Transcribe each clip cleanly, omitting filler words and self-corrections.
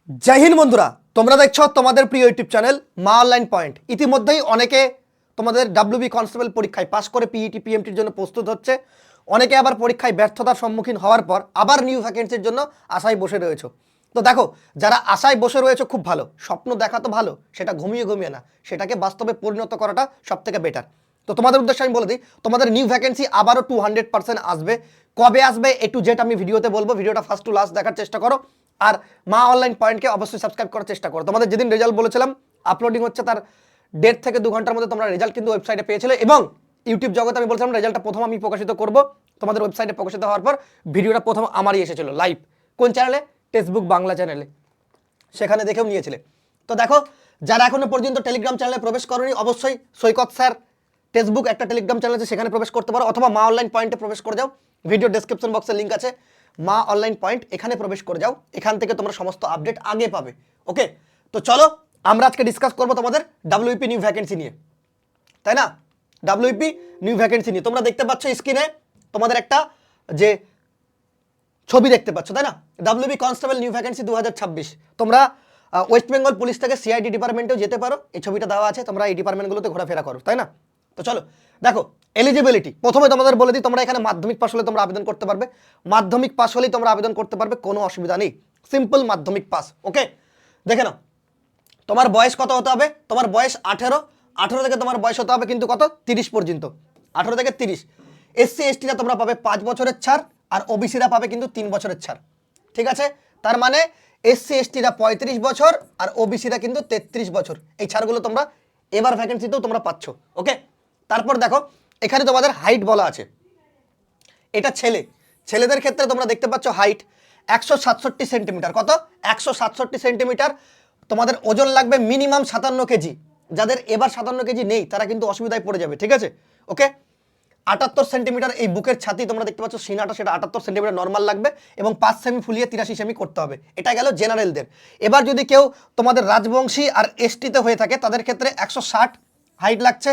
जय हिंद बंधुरा তোমরা দেখছো তোমাদের প্রিয় ইউটিউব চ্যানেল মা অনলাইন পয়েন্ট। ইতিমধ্যেই অনেকে তোমাদের ডাব্লিউবি কনস্টেবল পরীক্ষায় পাস করে পিইটি পিএমটির জন্য প্রস্তুত হচ্ছে, অনেকে আবার পরীক্ষায় ব্যর্থতার সম্মুখীন হওয়ার পর আবার নিউ ভ্যাকেন্সির জন্য আশায় বসে রয়েছে। তো দেখো, যারা আশায় বসে রয়েছে খুব ভালো, স্বপ্ন দেখা তো ভালো, সেটা ঘুমিয়ে ঘুমিয়ে না, সেটাকে বাস্তবে পরিণত করাটা সবথেকে বেটার। তো তোমাদের উদ্দেশ্যে আমি বলে দিই, তোমাদের নিউ ভ্যাকেন্সি আবারও 200% আসবে। কবে আসবে এ টু জেড আমি ভিডিওতে বলবো, ভিডিওটা ফার্স্ট টু লাস্ট দেখার চেষ্টা করো। আর মা অনলাইন পয়েন্টকে অবশ্যই সাবস্ক্রাইব করার চেষ্টা করো। তোমাদের যেদিন রেজাল্ট বলেছিলাম আপলোডিং হচ্ছে, তার 1.5 থেকে 2 ঘন্টার মধ্যে তোমরা রেজাল্ট কিন্তু ওয়েবসাইটে পেয়েছিলে, এবং ইউটিউব জগতে আমি বলছিলাম রেজাল্টটা প্রথম আমি প্রকাশিত করব। তোমাদের ওয়েবসাইটে প্রকাশিত হওয়ার পর ভিডিওটা প্রথম আমারই এসেছিল লাইভ। কোন চ্যানেলে? টেক্সটবুক বাংলা চ্যানেলে, সেখানে দেখেও নিয়েছিলে। তো দেখো, যারা এখনো পর্যন্ত টেলিগ্রাম চ্যানেলে প্রবেশ করোনি, অবশ্যই সৈকত স্যার টেক্সটবুক একটা টেলিগ্রাম চ্যানেল আছে, সেখানে প্রবেশ করতে পারো, অথবা মা অনলাইন পয়েন্টে প্রবেশ করে যাও। ভিডিও ডেসক্রিপশন বক্সে লিঙ্ক আছে, মা অনলাইন পয়েন্ট, এখানে প্রবেশ করে যাও। এখান থেকে তোমরা সমস্ত আপডেট আগে পাবে। ওকে, তো চলো আমরা আজকে ডিসকাস করবো তোমাদের ডাব্লিউপি নিউ ভ্যাকেন্সি নিয়ে, তাই না? ডাব্লিউপি নিউ ভ্যাকেন্সি নিয়ে তোমরা দেখতে পাচ্ছ স্ক্রিনে তোমাদের একটা যে ছবি দেখতে পাচ্ছ, তাই না? WB constable new vacancy 2026। তোমরা ওয়েস্ট বেঙ্গল পুলিশ থেকে সিআইডি ডিপার্টমেন্টেও যেতে পারো, এই ছবিটা দেওয়া আছে, তোমরা এই ডিপার্টমেন্টগুলোতে ঘোরাফেরা করো, তাই না? তো চলো দেখো, এলিজিবিলিটি প্রথমে তোমাদের বলে দিই, তোমরা এখানে মাধ্যমিক পাস হলে তোমরা আবেদন করতে পারবে। মাধ্যমিক পাস হলেই তোমরা আবেদন করতে পারবে, কোনো অসুবিধা নেই, সিম্পল মাধ্যমিক পাস। ওকে, দেখে নাও তোমার বয়স কত হতে হবে। তোমার বয়স 18 থেকে তোমার বয়স হতে হবে কিন্তু কত, 30 পর্যন্ত, 18 থেকে 30। এসসি এসটিরা তোমরা পাবে 5 বছরের ছাড়, আর ওবিসিরা পাবে কিন্তু 3 বছরের ছাড়, ঠিক আছে? তার মানে এসসি এসটিরা 35 বছর আর ওবিসিরা কিন্তু 33 বছর। এই ছাড়গুলো তোমরা এবার ভ্যাকেন্সিতেও তোমরা পাচ্ছ। ওকে, তারপর দেখো এখানে তোমাদের হাইট বলা আছে, এটা ছেলেদের ক্ষেত্রে তোমরা দেখতে পাচ্ছ হাইট 167 সেন্টিমিটার। কত? 167 সেন্টিমিটার। তোমাদের ওজন লাগবে মিনিমাম 57 কেজি। যাদের এবার 57 কেজি নেই তারা কিন্তু অসুবিধায় পড়ে যাবে, ঠিক আছে? ওকে, 78 সেন্টিমিটার এই বুকের ছাতি তোমরা দেখতে পাচ্ছ, সিনাটা, সেটা 78 সেন্টিমিটার নর্মাল লাগবে, এবং 5 সেমি ফুলিয়ে 83 সেমি করতে হবে। এটা গেল জেনারেলদের। এবার যদি কেউ তোমাদের রাজবংশী আর এসটিতে হয়ে থাকে তাদের ক্ষেত্রে 160 হাইট লাগছে,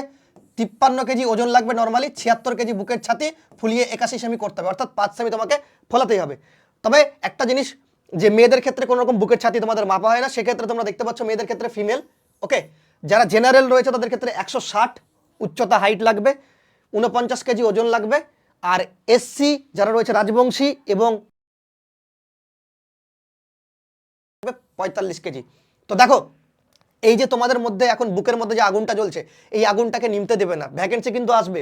53 কেজি ওজন লাগবে নর্মালি, 76 কেজি বুকের ছাতি ফুলিয়ে 81 সেমি করতে হবে, অর্থাৎ 5 সেমি তোমাকে ফোলাতেই হবে। তবে একটা জিনিস, যে মেয়েদের ক্ষেত্রে কোনো রকম বুকের ছাতি তোমাদের মাপা হয় না, সেক্ষেত্রে তোমরা দেখতে পাচ্ছ মেয়েদের ক্ষেত্রে ফিমেল। ওকে, যারা জেনারেল রয়েছে তাদের ক্ষেত্রে 160 উচ্চতা হাইট লাগবে, 49 কেজি ওজন লাগবে। আর এসসি যারা রয়েছে রাজবংশী এবং 45 কেজি। তো দেখো, এই যে তোমাদের মধ্যে এখন বুকের মধ্যে যে আগুনটা জ্বলছে, এই আগুনটাকে নিমতে দেবে না। ভ্যাকেন্সি কিন্তু আসবে,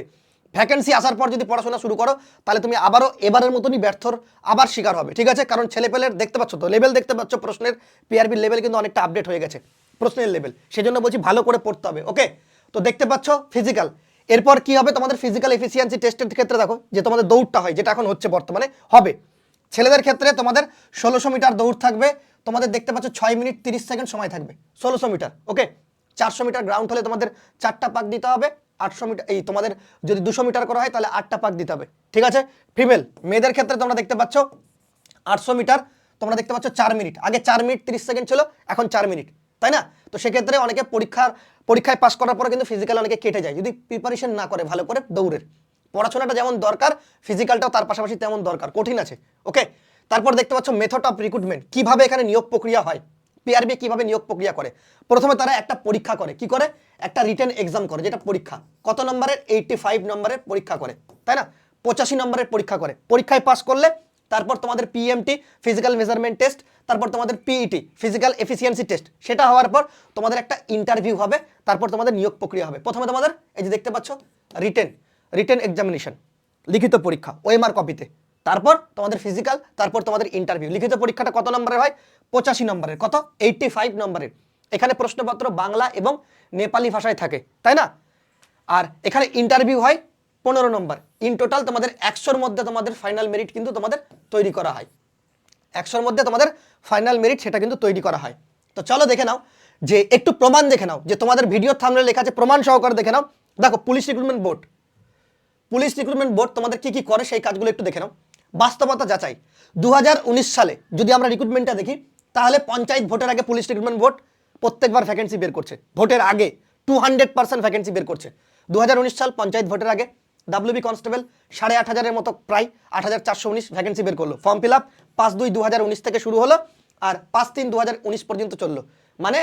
ভ্যাকেন্সি আসার পর যদি পড়াশোনা শুরু করো তাহলে তুমি আবারও এবারের মতনই ব্যর্থর আবার শিকার হবে, ঠিক আছে? কারণ ছেলেপেলের দেখতে পাচ্ছ তো লেভেল, দেখতে পাচ্ছ প্রশ্নের পিআরবির লেভেল কিন্তু অনেকটা আপডেট হয়ে গেছে, প্রশ্নের লেভেল, সেজন্য বলছি ভালো করে পড়তে হবে। ওকে, তো দেখতে পাচ্ছ ফিজিক্যাল, এরপর কি হবে তোমাদের ফিজিক্যাল এফিসিয়েন্সি টেস্টের ক্ষেত্রে দেখো যে তোমাদের দৌড়টা হয়, যেটা এখন হচ্ছে বর্তমানে হবে। ছেলেদের ক্ষেত্রে তোমাদের 1600 মিটার দৌড় থাকবে, তোমাদের দেখতে পাচ্ছ 6 মিনিট 30 সেকেন্ড সময় থাকবে 1600 মিটার। ওকে, 400 মিটার গ্রাউন্ড হলে তোমাদের 4টা পাক দিতে হবে, 800 মিটার এই তোমাদের যদি 200 মিটার করা হয় তাহলে 8টা পাক দিতে হবে, ঠিক আছে? ফিমেল মেয়েদের ক্ষেত্রে তোমরা দেখতে পাচ্ছ 800 মিটার তোমরা দেখতে পাচ্ছ 4 মিনিট, আগে 4 মিনিট 30 সেকেন্ড ছিল, এখন 4 মিনিট, তাই না? তো সেক্ষেত্রে অনেকে পরীক্ষায় পাস করার পরে কিন্তু ফিজিক্যাল অনেকে কেটে যায় যদি প্রিপারেশন না করে ভালো করে দৌড়ের। পড়াশোনাটা যেমন দরকার, ফিজিক্যালটাও তার পাশাপাশি তেমন দরকার, কঠিন আছে। ওকে, তারপর দেখতে পাচ্ছ মেথড অফ রিক্রুটমেন্ট, কিভাবে এখানে নিয়োগ প্রক্রিয়া হয়, পিআরবি কিভাবে নিয়োগ প্রক্রিয়া করে। প্রথমে তারা একটা পরীক্ষা করে, কি করে? একটা রিটেন এক্সাম করে, যেটা পরীক্ষা কত নম্বরের? 85 নম্বরের পরীক্ষা করে, তাই না? 85 নম্বরের পরীক্ষা করে, পরীক্ষায় পাস করলে তারপর তোমাদের পিএমটি ফিজিক্যাল মেজারমেন্ট টেস্ট, তারপর তোমাদের পিইটি ফিজিক্যাল এফিসিয়েন্সি টেস্ট, সেটা হওয়ার পর তোমাদের একটা ইন্টারভিউ হবে, তারপর তোমাদের নিয়োগ প্রক্রিয়া হবে। প্রথমে তোমাদের এই যে দেখতে পাচ্ছ রিটেন এক্সামিনেশন, লিখিত পরীক্ষা ওএমআর কপিতে, তারপর তোমাদের ফিজিক্যাল, তারপর তোমাদের ইন্টারভিউ। লিখিত পরীক্ষাটা কত নম্বরের হয়? 85 নম্বরের। কত? 85 নম্বরের। এখানে প্রশ্নপত্র বাংলা এবং নেপালি ভাষায় থাকে, তাই না? আর এখানে ইন্টারভিউ হয় 15 নম্বর। ইন টোটাল তোমাদের 100-র মধ্যে তোমাদের ফাইনাল মেরিট কিন্তু তোমাদের তৈরি করা হয়, 100-র মধ্যে তোমাদের ফাইনাল মেরিট সেটা কিন্তু তৈরি করা হয়। তো চলো দেখে নাও, যে একটু প্রমাণ দেখে নাও, যে তোমাদের ভিডিও থাম্বনেলে লেখা আছে প্রমাণ সহকারে দেখে নাও। দেখো, পুলিশ রিক্রুটমেন্ট বোর্ড তোমাদের কি কি করে সেই কাজগুলো একটু দেখে নাও। বাস্তবতা যাচাই, 2019 সালে যদি আমরা রিক্রুটমেন্টটা দেখি, তাহলে পঞ্চায়েত ভোটের আগে পুলিশ রিক্রুটমেন্ট বোর্ড প্রত্যেকবার ভ্যাকেন্সি বের করছে, ভোটের আগে 200% ভ্যাকেন্সি বের করছে। 2019 সাল পঞ্চায়েত ভোটের আগে ডাব্লিউবি কনস্টেবল 8500-এর মতো, প্রায় 8419 ভ্যাকেন্সি বের করলো। ফর্ম ফিল আপ 5/2/2019 থেকে শুরু হলো, আর 5/3/2019 পর্যন্ত চললো। মানে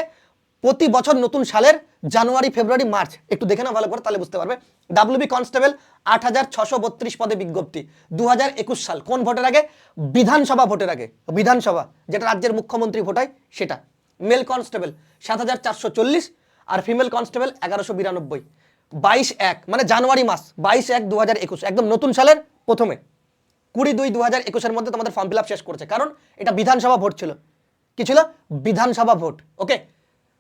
প্রতি বছর নতুন সালের জানুয়ারি, ফেব্রুয়ারি, মার্চ, একটু দেখে নাও ভালো করে, তাহলে বুঝতে পারবে। ডাব্লিউবি কনস্টেবল 8,632 পদে বিজ্ঞপ্তি। 2021 সাল, কোন ভোটের আগে? বিধানসভা ভোটের আগে। বিধানসভা, যেটা রাজ্যের মুখ্যমন্ত্রী ভোট হয় সেটা। মেল কনস্টেবল 7,440 আর ফিমেল কনস্টেবল 1192। 22/1 মানে জানুয়ারি মাস, 22/1/2021, একদম নতুন সালের প্রথমে 20/2/2021 মধ্যে তোমাদের ফর্ম ফিল আপ শেষ করেছে, কারণ এটা বিধানসভা ভোট ছিল। কি ছিল? বিধানসভা ভোট। ওকে,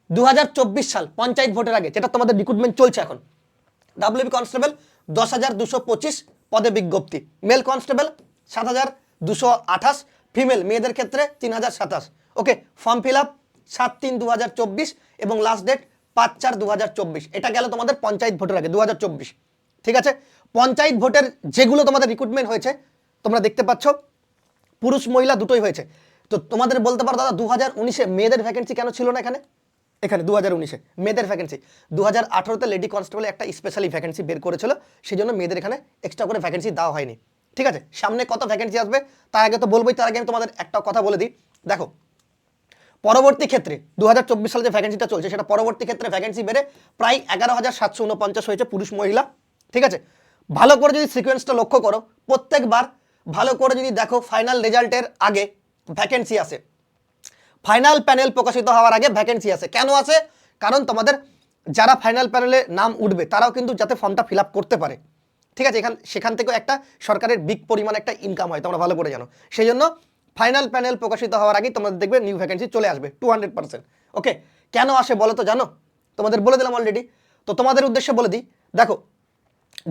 2024 সাল পঞ্চায়েত ভোটের আগে, যেটা তোমাদের রিক্রুটমেন্ট চলছে এখন। ডাব্লিউবি কনস্টেবল 10,225 পদে বিজ্ঞপ্তি। মেল কনস্টেবল 7,228, ফিমেল মেয়েদের ক্ষেত্রে 3,027। ওকে, ফর্ম ফিল আপ 7/3/2024 এবং লাস্ট ডেট 5/4/2024। এটা গেল তোমাদের পঞ্চায়েত ভোটের আগে 2024। ঠিক আছে, পঞ্চায়েত ভোটের যেগুলো তোমাদের রিক্রুটমেন্ট হয়েছে তোমরা দেখতে পাচ্ছ, পুরুষ মহিলা দুটোই হয়েছে। তো তোমাদের বলতে পারো দাদা 2019-এ মেয়েদের ভ্যাকেন্সি কেন ছিল না এখানে? এখানে 2019-এ মেয়েদের ভ্যাকেন্সি, 2018-তে লেডি কনস্টেবলে একটা স্পেশালি ভ্যাকেন্সি বের করেছিল, সেই জন্য মেয়েদের এখানে এক্সট্রা করে ভ্যাকেন্সি দেওয়া হয়নি। ঠিক আছে, সামনে কত ভ্যাকেন্সি আসবে তার আগে তো বলবোই, তার আগে আমি তোমাদের একটা কথা বলে দিই। দেখো, পরবর্তী ক্ষেত্রে 2024 সালে যে ভ্যাকেন্সিটা চলছে, সেটা পরবর্তী ক্ষেত্রে ভ্যাকেন্সি বেড়ে প্রায় 11,749 হয়েছে পুরুষ মহিলা। ঠিক আছে, ভালো করে যদি সিকোয়েন্সটা লক্ষ্য করো, প্রত্যেকবার ভালো করে যদি দেখো, ফাইনাল রেজাল্টের আগে ভ্যাকেন্সি আসে, ফাইনাল প্যানেল প্রকাশিত হওয়ার আগে ভ্যাকেন্সি আছে। কেন আছে? কারণ তোমাদের যারা ফাইনাল প্যানেলে নাম উঠবে তারাও কিন্তু যাতে ফর্মটা ফিল আপ করতে পারে। ঠিক আছে, সেখান থেকেও একটা সরকারের বিগ পরিমাণ একটা ইনকাম হয়, তোমরা ভালো করে জানো। সেই জন্য ফাইনাল প্যানেল প্রকাশিত হওয়ার আগেই তোমাদের দেখবে নিউ ভ্যাকেন্সি চলে আসবে 200%। ওকে, কেন আসে বলো তো? জানো? তোমাদের বলে দিলাম অলরেডি। তো তোমাদের উদ্দেশ্যে বলে দিই, দেখো,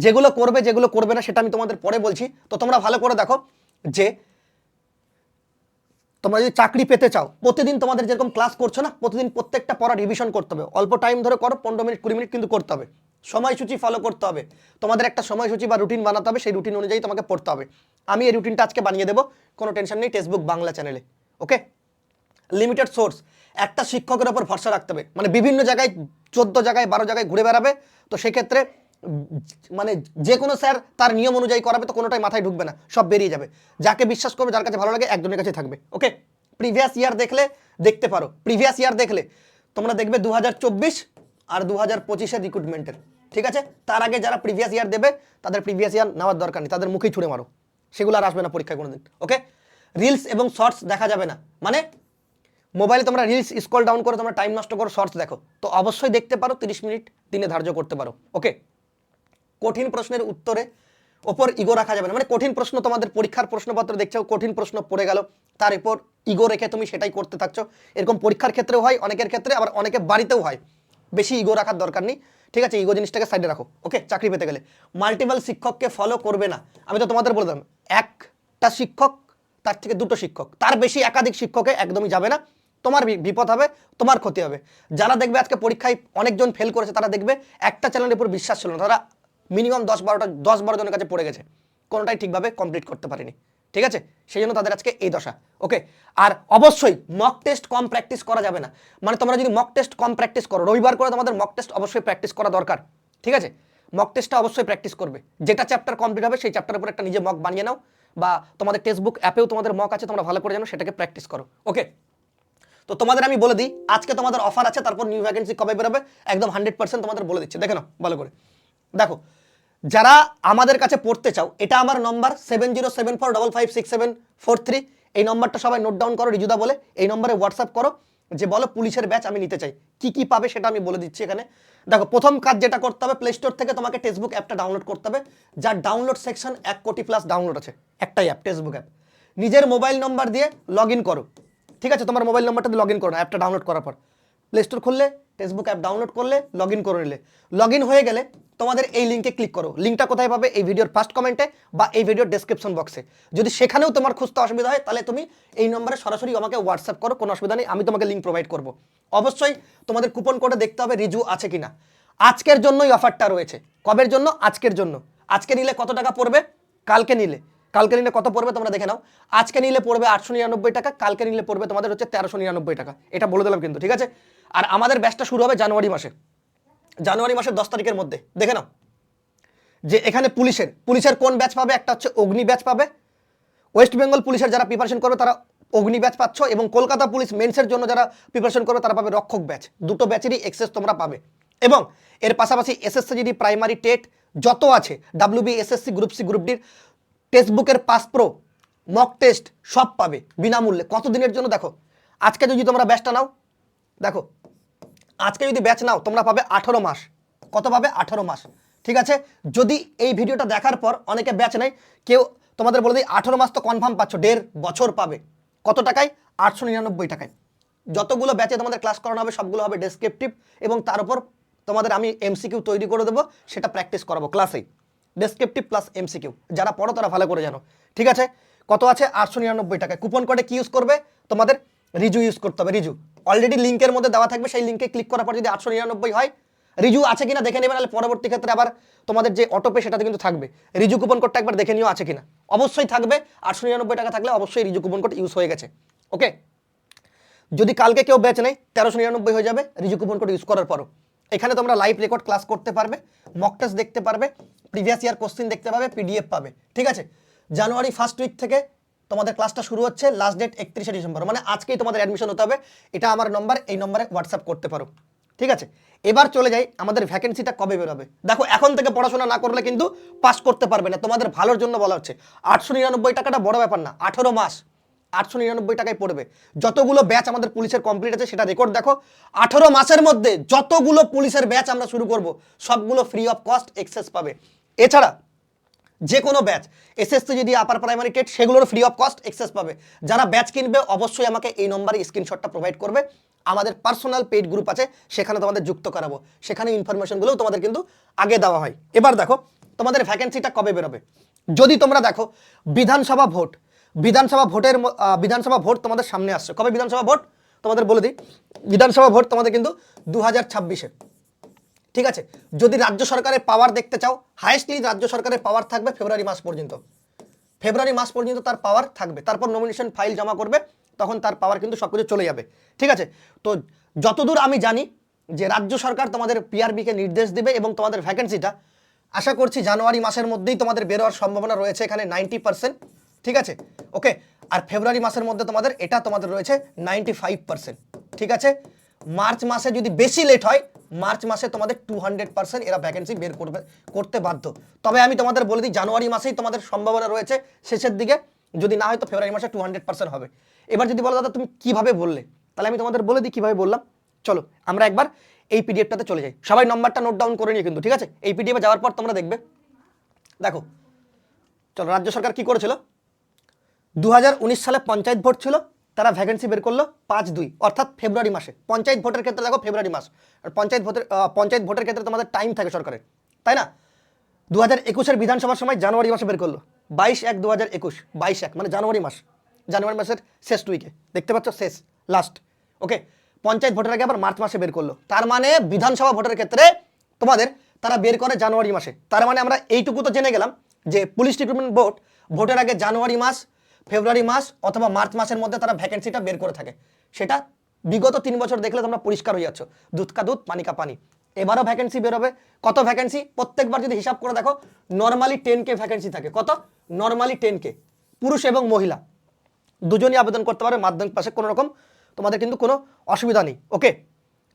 যেগুলো করবে যেগুলো করবে না সেটা আমি তোমাদের পরে বলছি। তো তোমরা ভালো করে দেখো যে তোমরা যদি চাকরি পেতে চাও, প্রতিদিন তোমাদের যেরকম ক্লাস করছো না, প্রতিদিন প্রত্যেকটা পড়া রিভিশন করতে হবে। অল্প টাইম ধরে করো, 15 মিনিট 20 মিনিট কিন্তু করতে হবে। সময়সূচি ফলো করতে হবে, তোমাদের একটা সময়সূচি বা রুটিন বানাতে হবে, সেই রুটিন অনুযায়ী তোমাকে পড়তে হবে। আমি এই রুটিনটা আজকে বানিয়ে দেবো, কোনো টেনশন নেই, টেক্সটবুক বাংলা চ্যানেলে। ওকে, লিমিটেড সোর্স, একটা শিক্ষকের ওপর ভরসা রাখতে হবে। মানে বিভিন্ন জায়গায় 14 জায়গায় 12 জায়গায় ঘুরে বেড়াবে, তো সেক্ষেত্রে মানে যে কোনো স্যার তার নিয়ম অনুযায়ী করাবে, তো কোনোটাই মাথায় ঢুকবে না, সব বেরিয়ে যাবে। যাকে বিশ্বাস করবে, যার কাছে ভালো লাগে, একজনের কাছে থাকবে। ওকে, প্রিভিয়াস ইয়ার দেখতে পারো, প্রিভিয়াস ইয়ার দেখলে তোমরা দেখবে 2024 আর 2025-এর রিক্রুটমেন্টের। ঠিক আছে, তার আগে যারা প্রিভিয়াস ইয়ার দেবে তাদের প্রিভিয়াস ইয়ার নেওয়ার দরকার নেই, তাদের মুখেই ছুঁড়ে মারো, সেগুলো আর আসবে না পরীক্ষায় কোনোদিন। ওকে, রিলস এবং শর্টস দেখা যাবে না, মানে মোবাইলে তোমরা রিলস স্ক্রল ডাউন করে তোমরা টাইম নষ্ট করো, শর্টস দেখো, তো অবশ্যই দেখতে পারো, 30 মিনিট দিনে ধার্য করতে পারো। ওকে, কঠিন প্রশ্নের উত্তরে ওপর ইগো রাখা যাবে না। মানে কঠিন প্রশ্ন, তোমাদের পরীক্ষার প্রশ্নপত্র দেখছো, কঠিন প্রশ্ন পড়ে গেল, তার উপর ইগো রেখে তুমি সেটাই করতে থাকছো। এরকম পরীক্ষার ক্ষেত্রেও হয় অনেকের ক্ষেত্রে, আবার অনেকে বাড়িতেও হয়। বেশি ইগো রাখার দরকার নেই। ঠিক আছে, ইগো জিনিসটাকে সাইডে রাখো। ওকে, চাকরি পেতে গেলে মাল্টিপল শিক্ষককে ফলো করবে না। আমি তো তোমাদের বলে দিলাম, একটা শিক্ষক, তার থেকে দুটো শিক্ষক, তার বেশি একাধিক শিক্ষকে একদমই যাবে না। তোমার বিপদ হবে, তোমার ক্ষতি হবে। যারা দেখবে আজকে পরীক্ষায় অনেকজন ফেল করেছে, তারা দেখবে একটা চ্যানেলের উপর বিশ্বাস ছিল না, তারা মিনিমাম 10-12 জনের কাছে পড়ে গেছে, কোনোটাই ঠিকভাবে কমপ্লিট করতে পারেনি। ঠিক আছে, সেই জন্য তাদের আজকে এই দশা। ওকে, আর অবশ্যই মক টেস্ট কম প্র্যাকটিস করা যাবে না। মানে তোমরা যদি মক টেস্ট কম প্র্যাকটিস করো, রবিবার করে তোমাদের মক টেস্ট অবশ্যই প্র্যাকটিস করা দরকার। ঠিক আছে, মক টেস্টটা অবশ্যই প্র্যাকটিস করবে। যেটা চ্যাপ্টার কমপ্লিট হবে সেই চ্যাপ্টারের উপর একটা নিজে মক বানিয়ে নাও, বা তোমাদের টেক্সটবুক অ্যাপেও তোমাদের মক আছে, তোমরা ভালো করে জানো, সেটাকে প্র্যাকটিস করো। ওকে, তো তোমাদের আমি বলে দিই, আজকে তোমাদের অফার আছে, তারপর নিউ ভ্যাকেন্সি কবে বেরোবে একদম 100% তোমাদের বলে দিচ্ছে। দেখে নাও ভালো করে। দেখো, যারা আমাদের কাছে পড়তে চাও, এটা আমার নম্বর 7074556743। এই নম্বরটা সবাই নোট ডাউন করো, রিজুদা বলে এই নম্বরে হোয়াটসঅ্যাপ করো, যে বলো পুলিশের ব্যাচ আমি নিতে চাই। কি কি পাবে সেটা আমি বলে দিচ্ছি এখানে। দেখো, প্রথম কাজ যেটা করতে হবে, প্লে স্টোর থেকে তোমাকে টেক্সটবুক অ্যাপটা ডাউনলোড করতে হবে, যার ডাউনলোড সেকশন 1 কোটি প্লাস ডাউনলোড আছে। একটাই অ্যাপ, টেক্সটবুক অ্যাপ। নিজের মোবাইল নম্বর দিয়ে লগ ইন করো। ঠিক আছে, তোমার মোবাইল নম্বরটা দিয়ে লগ ইন করো অ্যাপটা ডাউনলোড করার পর। প্লে স্টোর খুললে, টেক্সটবুক অ্যাপ ডাউনলোড করলে, লগ ইন করে নিলে, লগ ইন হয়ে গেলে তোমাদের এই লিঙ্কে ক্লিক করো। লিঙ্কটা কোথায় পাবে? এই ভিডিওর ফার্স্ট কমেন্টে বা এই ভিডিওর ডেসক্রিপশন বক্সে। যদি সেখানেও তোমার খুঁজতে অসুবিধা হয়, তাহলে তুমি এই নম্বরে সরাসরি আমাকে হোয়াটসঅ্যাপ করো, কোনো অসুবিধা নেই, আমি তোমাকে লিঙ্ক প্রোভাইড করব। অবশ্যই তোমাদের কুপন কোডে দেখতে হবে রিজু আছে কিনা। আজকের জন্যই অফারটা রয়েছে। কবের জন্য? আজকের জন্য। আজকে নিলে কত টাকা পড়বে? কালকে নিলে কত পড়বে তোমরা দেখে নাও। আজকে নিলে পড়বে 899 টাকা, কালকে নিলে পড়বে তোমাদের হচ্ছে 1399 টাকা। এটা বলে দিলাম কিন্তু, ঠিক আছে। আর আমাদের ব্যাচটা শুরু হবে জানুয়ারি মাসের 10 তারিখের মধ্যে। দেখে নাও যে এখানে পুলিশের কোন ব্যাচ পাবে। একটা হচ্ছে অগ্নি ব্যাচ পাবে। ওয়েস্ট বেঙ্গল পুলিশের যারা প্রিপারেশন করবে তারা অগ্নি ব্যাচ পাচ্ছ, এবং কলকাতা পুলিশ মেন্সের জন্য যারা প্রিপারেশন করবে তারা পাবে রক্ষক ব্যাচ। দুটো ব্যাচেরই এক্সেস তোমরা পাবে। এবং এর পাশাপাশি এসএসসি জিডি, প্রাইমারি, টেট যত আছে, WB, SSC, group C, group ডির টেক্সট বুকের পাস প্রো, মক টেস্ট সব পাবে বিনামূল্যে। কত দিনের জন্য? দেখো আজকে যদি তোমরা ব্যাচটা নাও, দেখো আজকে যদি ব্যাচ নাও তোমরা পাবে 18 মাস। কত পাবে? 18 মাস। ঠিক আছে, যদি এই ভিডিওটা দেখার পর অনেকে ব্যাচ নেয়, কেউ তোমাদের বলে দিই 18 মাস তো কনফার্ম পাচ্ছ, 1.5 বছর পাবে। কত টাকায়? 899 টাকায়। যতগুলো ব্যাচে তোমাদের ক্লাস করানো হবে সবগুলো হবে ডেসক্রিপটিভ, এবং তার উপর তোমাদের আমি এমসিকিউ তৈরি করে দেবো, সেটা প্র্যাকটিস করাবো ক্লাসেই। ডেসক্রিপটিভ প্লাস এমসিকিউ, যারা পড়ো তারা ভালো করে জানো। ঠিক আছে, কত আছে? 899 টাকায়। কুপন কোডে কি ইউজ করবে? তোমাদের রিজু ইউজ করতে হবে। রিজু অলরেডি লিঙ্কের মধ্যে দেওয়া থাকবে, সেই লিঙ্কে ক্লিক করার পর যদি 899 হয়, রিজু আছে কিনা দেখে নেবে, নাহলে পরবর্তী ক্ষেত্রে আবার তোমাদের যে অটোপে সেটাতে কিন্তু থাকবে। রিজু কুপন কোডটা একবার দেখে নিও আছে কিনা, অবশ্যই থাকবে। 899 টাকা থাকলে অবশ্যই রিজু কুপন কোড ইউজ হয়ে গেছে। ওকে, যদি কালকে কেউ ব্যাচ নেই 1399 হয়ে যাবে রিজু কুপন কোড ইউজ করার পরও। এখানে তোমরা লাইভ রেকর্ড ক্লাস করতে পারবে, মক টেস্ট দেখতে পারবে, প্রিভিয়াস ইয়ার কোশ্চেন দেখতে পাবে, পিডিএফ পাবে। ঠিক আছে, জানুয়ারি ফার্স্ট উইক থেকে তোমাদের ক্লাসটা শুরু হচ্ছে, লাস্ট ডেট 31শে ডিসেম্বর, মানে আজকেই তোমাদের অ্যাডমিশন হতে হবে। এটা আমার নম্বর, এই নম্বরে হোয়াটসঅ্যাপ করতে পারো। ঠিক আছে, এবার চলে যাই আমাদের ভ্যাকেন্সিটা কবে বেরোবে। দেখো এখন থেকে পড়াশোনা না করলে কিন্তু পাস করতে পারবে না, তোমাদের ভালোর জন্য বলা হচ্ছে। 899 টাকাটা বড় ব্যাপার না, 18 মাস 899 টাকায় পড়বে। যতগুলো ব্যাচ আমাদের পুলিশের কমপ্লিট আছে সেটা রেকর্ড দেখো। 18 মাসের মধ্যে যতগুলো পুলিশের ব্যাচ আমরা শুরু করব সবগুলো ফ্রি অফ কস্ট এক্সেস পাবে। এছাড়া যে কোনো ব্যাচ, এসএসসি যদি, আপার প্রাইমারি, টেট, সেগুলোর ফ্রি অফ কস্ট এক্সেস পাবে। যারা ব্যাচ কিনবে অবশ্যই আমাকে এই নম্বরে স্ক্রিনশটটা প্রোভাইড করবে। আমাদের পার্সোনাল পেইড গ্রুপ আছে, সেখানে তোমাদের যুক্ত করাবো, সেখানে ইনফরমেশনগুলোও তোমাদের কিন্তু আগে দেওয়া হয়। এবার দেখো তোমাদের ভ্যাকেন্সিটা কবে বেরোবে। যদি তোমরা দেখো বিধানসভা ভোট, বিধানসভা ভোট তোমাদের সামনে আসছে। কবে বিধানসভা ভোট তোমাদের বলে দিই। বিধানসভা ভোট তোমাদের কিন্তু 2026-এ। ঠিক আছে, যদি রাজ্য সরকারের পাওয়ার দেখতে চাও, হাইয়েস্টলি রাজ্য সরকারের পাওয়ার থাকবে ফেব্রুয়ারি মাস পর্যন্ত। ফেব্রুয়ারি মাস পর্যন্ত তার পাওয়ার থাকবে, তারপর নমিনেশন ফাইল জমা করবে, তখন তার পাওয়ার কিন্তু সব কিছু চলে যাবে। ঠিক আছে, তো যতদূর আমি জানি যে রাজ্য সরকার তোমাদের পিআরবিকে নির্দেশ দেবে, এবং তোমাদের ভ্যাকেন্সিটা আশা করছি জানুয়ারি মাসের মধ্যেই তোমাদের বেরোয়ার সম্ভাবনা রয়েছে, এখানে 90%। ঠিক আছে, ওকে, আর ফেব্রুয়ারি মাসের মধ্যে তোমাদের এটা তোমাদের রয়েছে 95%। ঠিক আছে, মার্চ মাসে যদি বেশি লেট হয়, মার্চ মাসে তোমাদের 200% এরা ভ্যাকেন্সি বের করতে বাধ্য। তবে আমি তোমাদের বলে দিই জানুয়ারি মাসেই তোমাদের সম্ভাবনা রয়েছে শেষের দিকে, যদি না হয় তো ফেব্রুয়ারি মাসে 200% হবে। এবার যদি বলো দাদা তুমি কিভাবে বললে, তাহলে আমি তোমাদের বলে দিই কিভাবে বললাম। চলো আমরা একবার এই পিডিএফটাতে চলে যাই, সবাই নম্বরটা নোট ডাউন করে নিয়ে কিন্তু। ঠিক আছে, এই পিডিএফে যাওয়ার পর তোমরা দেখবে, দেখো চলো রাজ্য সরকার কি করেছিল। 2019 সালে পঞ্চায়েত ভোট ছিল, তারা ভ্যাকেন্সি বের করলো 5/2, অর্থাৎ ফেব্রুয়ারি মাসে। পঞ্চায়েত ভোটের ক্ষেত্রে দেখো ফেব্রুয়ারি মাস, আর পঞ্চায়েত ভোটের ক্ষেত্রে তোমাদের টাইম থাকে সরকারের, তাই না। 2021-এর বিধানসভার সময় জানুয়ারি মাসে বের করলো, 22/1/2021, 22/1 মানে জানুয়ারি মাসের শেষ উইকে, দেখতে পাচ্ছ, শেষ লাস্ট। ওকে, পঞ্চায়েত ভোটের আগে আবার মার্চ মাসে বের করলো, তার মানে বিধানসভা ভোটের ক্ষেত্রে তোমাদের তারা বের করে জানুয়ারি মাসে। তার মানে আমরা এইটুকু তো জেনে গেলাম যে পুলিশ রিক্রুটমেন্ট বোর্ড ভোটের আগে জানুয়ারি মাস, ফেব্রুয়ারি মাস অথবা মার্চ মাসের মধ্যে তারা ভ্যাকেন্সিটা বের করে থাকে। সেটা বিগত 3 বছর দেখলে তোমরা পরিষ্কার হয়ে যাচ্ছ, দুধ কা দুধ পানি কা পানি। এবারও ভ্যাকেন্সি বেরোবে। কত ভ্যাকেন্সি প্রত্যেকবার যদি হিসাব করে দেখো, নর্মালি 10K ভ্যাকেন্সি থাকে। কত? নর্মালি 10K, পুরুষ এবং মহিলা দুজনই আবেদন করতে পারে মাধ্যমিক পাশে, কোনো রকম তোমাদের কিন্তু কোনো অসুবিধা নেই। ওকে,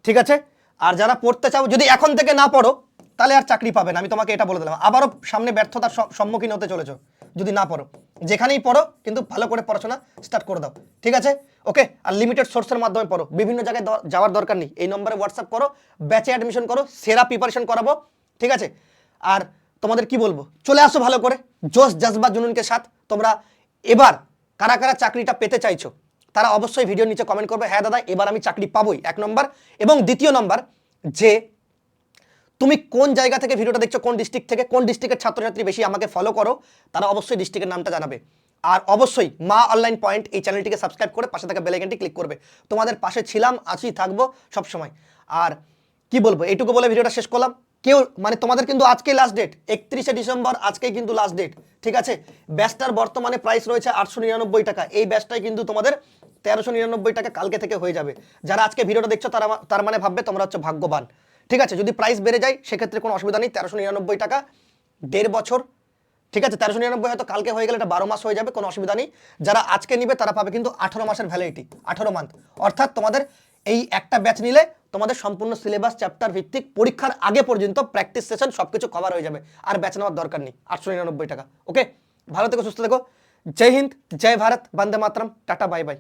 ঠিক আছে। আর যারা পড়তে চাও, যদি এখন থেকে না পড়ো তাহলে আর চাকরি পাবে না, আমি তোমাকে এটা বলে দিলাম। আবারও সামনে ব্যর্থতার সম্মুখীন হতে চলেছো যদি না পড়ো। যেখানেই পড়ো কিন্তু ভালো করে পড়াশোনা স্টার্ট করে দাও। ঠিক আছে, ওকে। আর লিমিটেড সোর্সের মাধ্যমে পড়ো, বিভিন্ন জায়গায় যাওয়ার দরকার নেই। এই নম্বরে হোয়াটসঅ্যাপ করো, ব্যাচে অ্যাডমিশন করো, সেরা প্রিপারেশন করাবো। ঠিক আছে, আর তোমাদের কি বলবো, চলে আসো ভালো করে, জোশ জজবা জুনুনকে সাথ। তোমরা এবার কারা কারা চাকরিটা পেতে চাইছো তারা অবশ্যই ভিডিওর নিচে কমেন্ট করবে, হ্যাঁ দাদা এবার আমি চাকরি পাবোই, 1 নম্বর। এবং দ্বিতীয় নম্বর, যে তুমি কোন জায়গা থেকে ভিডিওটা দেখছো, কোন ডিস্ট্রিক্ট থেকে, কোন ডিস্ট্রিক্টের ছাত্রছাত্রী বেশি আমাকে ফলো করো, তারা অবশ্যই ডিস্ট্রিক্টের নামটা জানাবে। আর অবশ্যই মা অনলাইন পয়েন্ট এই চ্যানেলটিকে সাবস্ক্রাইব করে পাশে থাকা বেল আইকনটি ক্লিক করবে। তোমাদের পাশে ছিলাম, আছি, থাকবো সব সময়। আর কি বলবো, এইটুকু বলে ভিডিওটা শেষ করলাম। কেউ মানে তোমাদের কিন্তু আজকেই লাস্ট ডেট, 31শে ডিসেম্বর আজকেই কিন্তু লাস্ট ডেট। ঠিক আছে, ব্যাচটার বর্তমানে প্রাইস রয়েছে 899 টাকা। এই ব্যাচটাই কিন্তু তোমাদের 1399 টাকা কালকে থেকে হয়ে যাবে। যারা আজকে ভিডিওটা দেখছো তার মানে ভাববে তোমরা হচ্ছে ভাগ্যবান। ঠিক আছে, যদি প্রাইস বেড়ে যায় সেক্ষেত্রে কোনো অসুবিধা নেই। 1399 টাকা 1.5 বছর ঠিক আছে, 1399 হয়তো কালকে হয়ে গেলে এটা 12 মাস হয়ে যাবে, কোনো অসুবিধা নেই। যারা আজকে নিবে তারা পাবে কিন্তু 18 মাসের ভ্যালিডিটি, 18 মান্থ। অর্থাৎ তোমাদের এই একটা ব্যাচ নিলে তোমাদের সম্পূর্ণ সিলেবাস চ্যাপ্টার ভিত্তিক পরীক্ষার আগে পর্যন্ত প্র্যাকটিস সেশন সবকিছু কভার হয়ে যাবে, আর ব্যাচ নেওয়ার দরকার নেই। 899 টাকা। ওকে, ভালো থেকো, সুস্থ থেকো। জয় হিন্দ, জয় ভারত, বন্দে মাতরম, টাটা, বাই বাই।